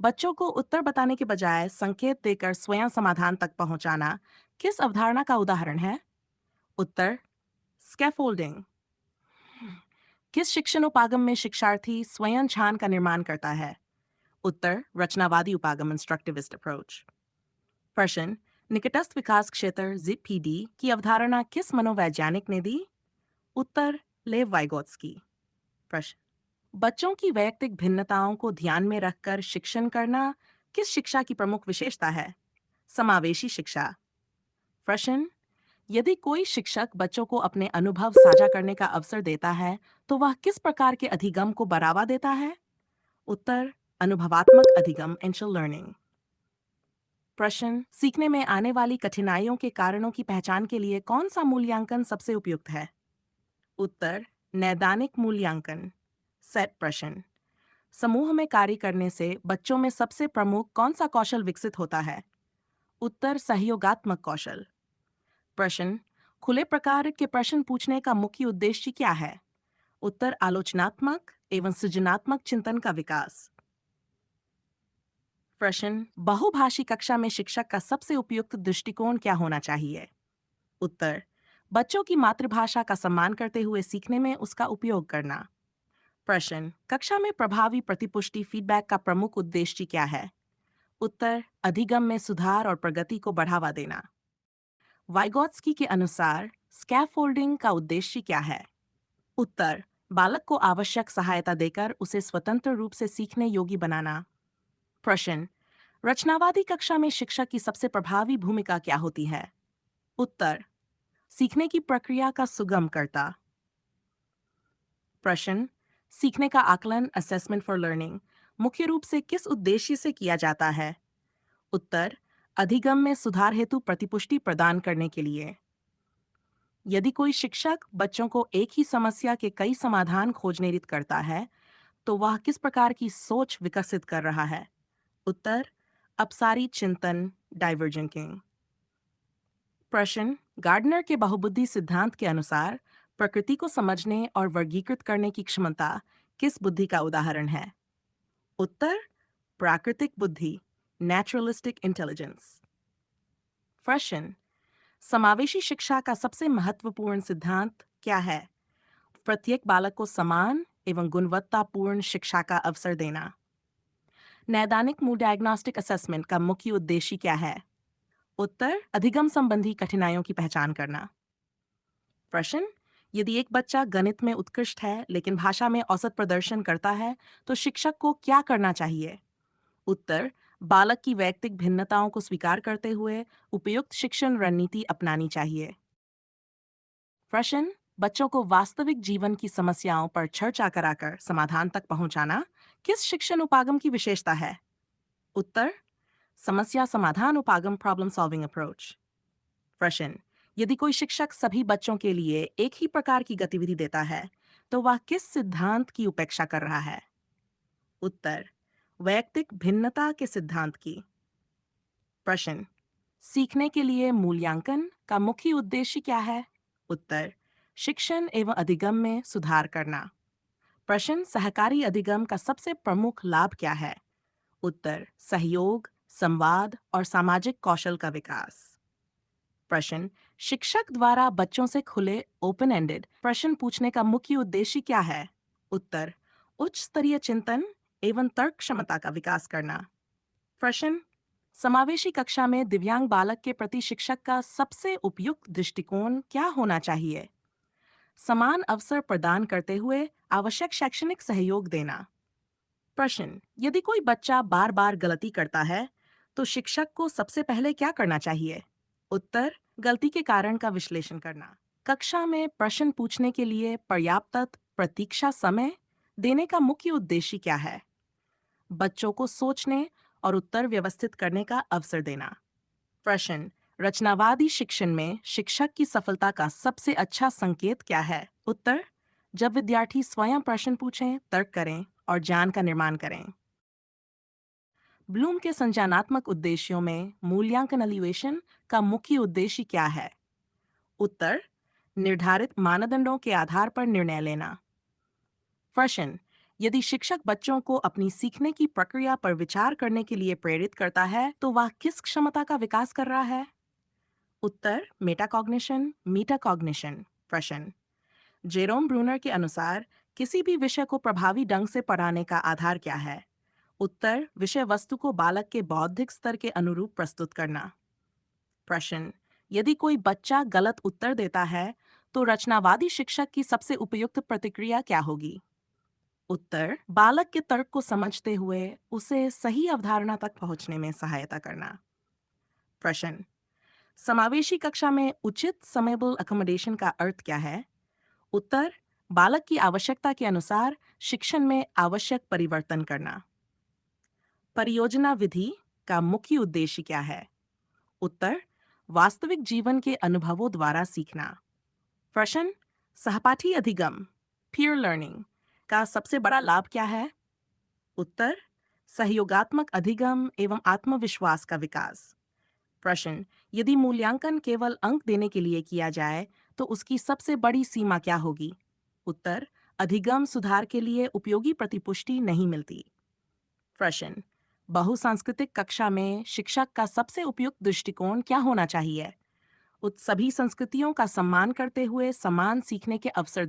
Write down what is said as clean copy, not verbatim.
बच्चों को उत्तर बताने के बजाय संकेत देकर स्वयं समाधान तक पहुंचाना किस अवधारणा का उदाहरण है? उत्तर स्कैफोल्डिंग। किस शिक्षण उपागम में शिक्षार्थी स्वयं छान का निर्माण करता है? उत्तर रचनावादी उपागम इंस्ट्रक्टिविस्ट अप्रोच। प्रश्न, निकटस्थ विकास क्षेत्र जिपीडी की अवधारणा किस मनोवैज्ञानिक ने दी? उत्तर लेव वाइगोत्स्की। प्रश्न, बच्चों की वैयक्तिक भिन्नताओं को ध्यान में रखकर शिक्षण करना किस शिक्षा की प्रमुख विशेषता है? समावेशी शिक्षा। प्रश्न, यदि कोई शिक्षक बच्चों को अपने अनुभव साझा करने का अवसर देता है तो वह किस प्रकार के अधिगम को बढ़ावा देता है? उत्तर अनुभवात्मक अधिगम इंशल लर्निंग। प्रश्न, सीखने में आने वाली कठिनाइयों के कारणों की पहचान के लिए कौन सा मूल्यांकन सबसे उपयुक्त है? उत्तर नैदानिक मूल्यांकन सेट प्रश्न। समूह में कार्य करने से बच्चों में सबसे प्रमुख कौन सा कौशल विकसित होता है? उत्तर सहयोगात्मक कौशल। प्रश्न, खुले प्रकार के प्रश्न पूछने का मुख्य उद्देश्य क्या है? उत्तर आलोचनात्मक एवं सृजनात्मक चिंतन का विकास। प्रश्न, बहुभाषी कक्षा में शिक्षक का सबसे उपयुक्त दृष्टिकोण क्या होना चाहिए? उत्तर बच्चों की मातृभाषा का सम्मान करते हुए सीखने में उसका उपयोग करना। प्रश्न, कक्षा में प्रभावी प्रतिपुष्टि फीडबैक का प्रमुख उद्देश्य क्या है? उत्तर अधिगम में सुधार और प्रगति को बढ़ावा देना। वाइगोत्स्की के अनुसार स्कैफोल्डिंग का उद्देश्य क्या है? उत्तर बालक को आवश्यक सहायता देकर उसे स्वतंत्र रूप से सीखने योग्य बनाना। प्रश्न, रचनावादी कक्षा में शिक्षक की सबसे प्रभावी भूमिका क्या होती है? उत्तर सीखने की प्रक्रिया का सुगम करता। प्रश्न, सीखने का आकलन असेसमेंट फॉर लर्निंग मुख्य रूप से किस उद्देश्य से किया जाता है? उत्तर अधिगम में सुधार हेतु प्रतिपुष्टि प्रदान करने के लिए। यदि कोई शिक्षक बच्चों को एक ही समस्या के कई समाधान खोजने रित करता है तो वह किस प्रकार की सोच विकसित कर रहा है? उत्तर अपसारी चिंतन डाइवर्जेंटिंग। प्रश्न, गार्डनर के बहुबुद्धि सिद्धांत के अनुसार प्रकृति को समझने और वर्गीकृत करने की क्षमता किस बुद्धि का उदाहरण है? उत्तर प्राकृतिक बुद्धि नेचुरलिस्टिक इंटेलिजेंस। प्रश्न, समावेशी शिक्षा का सबसे महत्वपूर्ण सिद्धांत क्या है? प्रत्येक बालक को समान एवं गुणवत्तापूर्ण शिक्षा का अवसर देना। नैदानिक मूड डायग्नोस्टिक असेसमेंट का मुख्य उद्देश्य क्या है? उत्तर अधिगम संबंधी कठिनाइयों की पहचान करना। प्रश्न, यदि एक बच्चा गणित में उत्कृष्ट है लेकिन भाषा में औसत प्रदर्शन करता है तो शिक्षक को क्या करना चाहिए? उत्तर बालक की वैयक्तिक भिन्नताओं को स्वीकार करते हुए उपयुक्त शिक्षण रणनीति अपनानी चाहिए। प्रश्न, बच्चों को वास्तविक जीवन की समस्याओं पर चर्चा कराकर समाधान तक पहुंचाना किस शिक्षण उपागम की विशेषता है? उत्तर समस्या समाधान उपागम प्रॉब्लम सॉल्विंग अप्रोच। प्रश्न, यदि कोई शिक्षक सभी बच्चों के लिए एक ही प्रकार की गतिविधि देता है तो वह किस सिद्धांत की उपेक्षा कर रहा है? उत्तर वैयक्तिक भिन्नता के सिद्धांत की। प्रश्न, सीखने के लिए मूल्यांकन का मुख्य उद्देश्य क्या है? उत्तर शिक्षण एवं अधिगम में सुधार करना। प्रश्न, सहकारी अधिगम का सबसे प्रमुख लाभ क्या है? उत्तर सहयोग संवाद और सामाजिक कौशल का विकास। प्रश्न, शिक्षक द्वारा बच्चों से खुले ओपन एंडेड प्रश्न पूछने का मुख्य उद्देश्य क्या है? उत्तर उच्च स्तरीय चिंतन एवं तर्क क्षमता का विकास करना। प्रश्न, समावेशी कक्षा में दिव्यांग बालक के प्रति शिक्षक का सबसे उपयुक्त दृष्टिकोण क्या होना चाहिए? समान अवसर प्रदान करते हुए आवश्यक शैक्षणिक सहयोग देना। प्रश्न, यदि कोई बच्चा बार बार गलती करता है तो शिक्षक को सबसे पहले क्या करना चाहिए? उत्तर गलती के कारण का विश्लेषण करना। कक्षा में प्रश्न पूछने के लिए पर्याप्त प्रतीक्षा समय देने का मुख्य उद्देश्य क्या है? बच्चों को सोचने और उत्तर व्यवस्थित करने का अवसर देना। प्रश्न, रचनावादी शिक्षण में शिक्षक की सफलता का सबसे अच्छा संकेत क्या है? उत्तर जब विद्यार्थी स्वयं प्रश्न पूछें, तर्क करें और ज्ञान का निर्माण करें। ब्लूम के संज्ञानात्मक उद्देश्यों में मूल्यांकन एलिवेशन का मुख्य उद्देश्य क्या है? उत्तर निर्धारित मानदंडों के आधार पर निर्णय लेना। प्रश्न, यदि शिक्षक बच्चों को अपनी सीखने की प्रक्रिया पर विचार करने के लिए प्रेरित करता है तो वह किस क्षमता का विकास कर रहा है? उत्तर मेटाकॉग्निशन, मीटाकॉग्निशन। प्रश्न, जेरोम ब्रूनर के अनुसार किसी भी विषय को प्रभावी ढंग से पढ़ाने का आधार क्या है? उत्तर विषय वस्तु को बालक के बौद्धिक स्तर के अनुरूप प्रस्तुत करना। प्रश्न, यदि कोई बच्चा गलत उत्तर देता है तो रचनावादी शिक्षक की सबसे उपयुक्त प्रतिक्रिया क्या होगी? उत्तर बालक के तर्क को समझते हुए उसे सही अवधारणा तक पहुंचने में सहायता करना। प्रश्न, समावेशी कक्षा में उचित समेबल अकोमोडेशन का अर्थ क्या है? उत्तर बालक की आवश्यकता के अनुसार शिक्षण में आवश्यक परिवर्तन करना। परियोजना विधि का मुख्य उद्देश्य क्या है? उत्तर वास्तविक जीवन के अनुभवों द्वारा सीखना। प्रश्न, सहपाठी अधिगम, पीयर लर्निंग का सबसे बड़ा लाभ क्या है? उत्तर सहयोगात्मक अधिगम एवं आत्मविश्वास का विकास। प्रश्न, यदि मूल्यांकन केवल अंक देने के लिए किया जाए तो उसकी सबसे बड़ी सीमा क्या होगी? उत्तर अधिगम सुधार के लिए उपयोगी प्रतिपुष्टि नहीं मिलती। प्रश्न, बहुसांस्कृतिक कक्षा में शिक्षक का सबसे उपयुक्त दृष्टिकोण क्या होना चाहिए? सभी संस्कृतियों का सम्मान करते हुए समान सीखने के अवसर